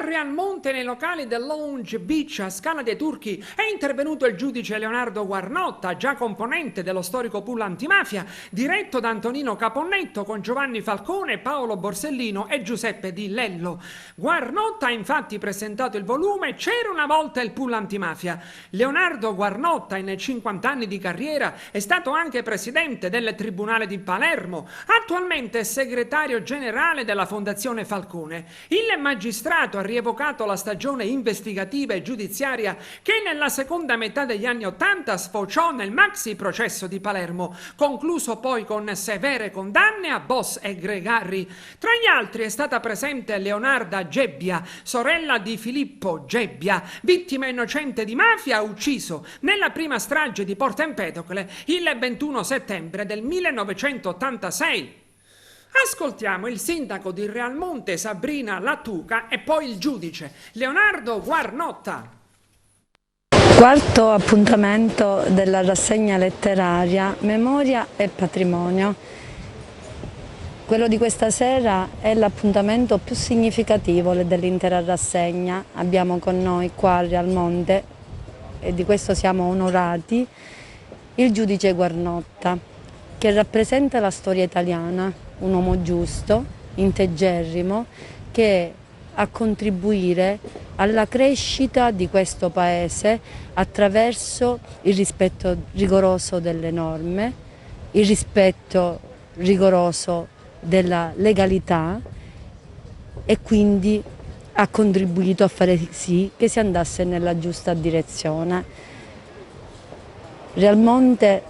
Real Monte, nei locali del Lounge Beach a Scala dei Turchi, è intervenuto il giudice Leonardo Guarnotta, già componente dello storico pool antimafia, diretto da Antonino Caponnetto con Giovanni Falcone, Paolo Borsellino e Giuseppe Di Lello. Guarnotta ha infatti presentato il volume C'era una volta il pool antimafia. Leonardo Guarnotta, in 50 anni di carriera, è stato anche presidente del Tribunale di Palermo, attualmente è segretario generale della Fondazione Falcone. Il magistrato ha rievocato la stagione investigativa e giudiziaria che nella seconda metà degli anni '80 sfociò nel maxi processo di Palermo, concluso poi con severe condanne a boss e gregari. Tra gli altri è stata presente Leonarda Gebbia, sorella di Filippo Gebbia, vittima innocente di mafia, ucciso nella prima strage di Porto Empedocle il 21 settembre del 1986. Ascoltiamo il sindaco di Realmonte Sabrina Lattuca e poi il giudice Leonardo Guarnotta. Quarto appuntamento della rassegna letteraria Memoria e Patrimonio. Quello di questa sera è l'appuntamento più significativo dell'intera rassegna. Abbiamo con noi qua a Realmonte, e di questo siamo onorati, il giudice Guarnotta, che rappresenta la storia italiana. Un uomo giusto, integerrimo, che a contribuire alla crescita di questo Paese attraverso il rispetto rigoroso delle norme, il rispetto rigoroso della legalità, e quindi ha contribuito a fare sì che si andasse nella giusta direzione. Realmonte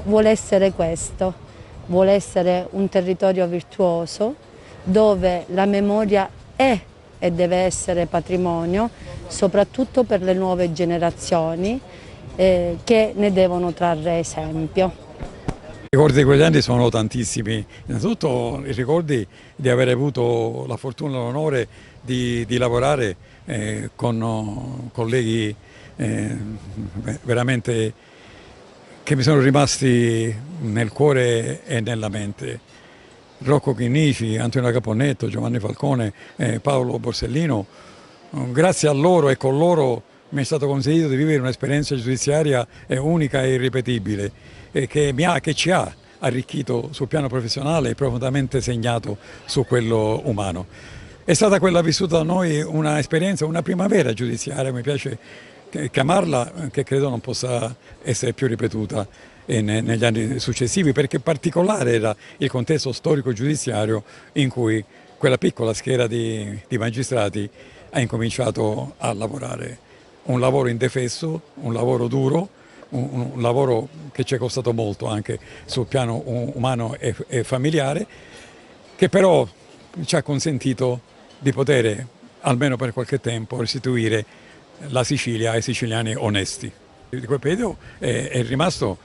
vuole essere questo. Vuole essere un territorio virtuoso dove la memoria è e deve essere patrimonio, soprattutto per le nuove generazioni che ne devono trarre esempio. I ricordi di quegli anni sono tantissimi, innanzitutto i ricordi di aver avuto la fortuna e l'onore di lavorare con colleghi veramente che mi sono rimasti nel cuore e nella mente. Rocco Chinnici, Antonio Caponnetto, Giovanni Falcone, Paolo Borsellino. Grazie a loro e con loro mi è stato consentito di vivere un'esperienza giudiziaria unica e irripetibile, che ci ha arricchito sul piano professionale e profondamente segnato su quello umano. È stata quella vissuta da noi un'esperienza, una primavera giudiziaria, mi piace chiamarla, che credo non possa essere più ripetuta negli anni successivi, perché particolare era il contesto storico-giudiziario in cui quella piccola schiera di magistrati ha incominciato a lavorare. Un lavoro indefesso, un lavoro duro, un lavoro che ci è costato molto anche sul piano umano e familiare, che però ci ha consentito di poter, almeno per qualche tempo, restituire la Sicilia ai siciliani onesti. Di quel periodo è rimasto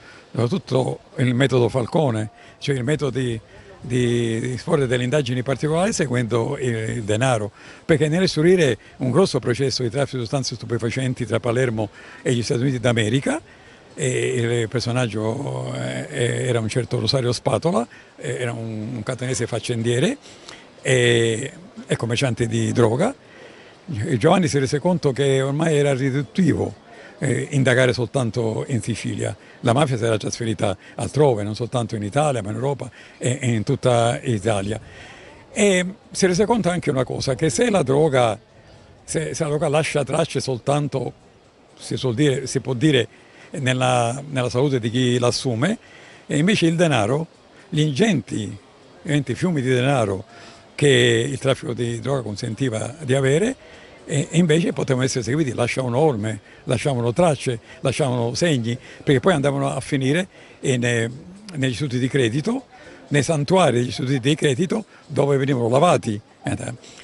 tutto il metodo Falcone, cioè il metodo di disporre delle indagini particolari seguendo il denaro, perché nell'istruire un grosso processo di traffico di sostanze stupefacenti tra Palermo e gli Stati Uniti d'America, il personaggio era un certo Rosario Spatola, era un catanese faccendiere e commerciante di droga. Giovanni si rese conto che ormai era riduttivo indagare soltanto in Sicilia. La mafia si era trasferita altrove, non soltanto in Italia, ma in Europa e in tutta Italia. E si rese conto anche una cosa, che se la droga lascia tracce soltanto, si può dire, nella salute di chi l'assume, e invece il denaro, gli ingenti fiumi di denaro che il traffico di droga consentiva di avere, e invece potevano essere seguiti, lasciavano orme, lasciavano tracce, lasciavano segni, perché poi andavano a finire negli istituti di credito, nei santuari degli istituti di credito, dove venivano lavati,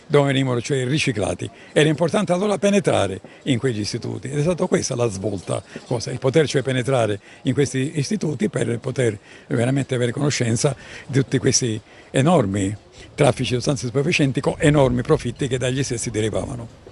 dove venivano cioè riciclati. Era importante allora penetrare in quegli istituti, ed è stata questa la svolta, il poter cioè penetrare in questi istituti per poter veramente avere conoscenza di tutti questi enormi traffici di sostanze stupefacenti con enormi profitti che dagli stessi derivavano.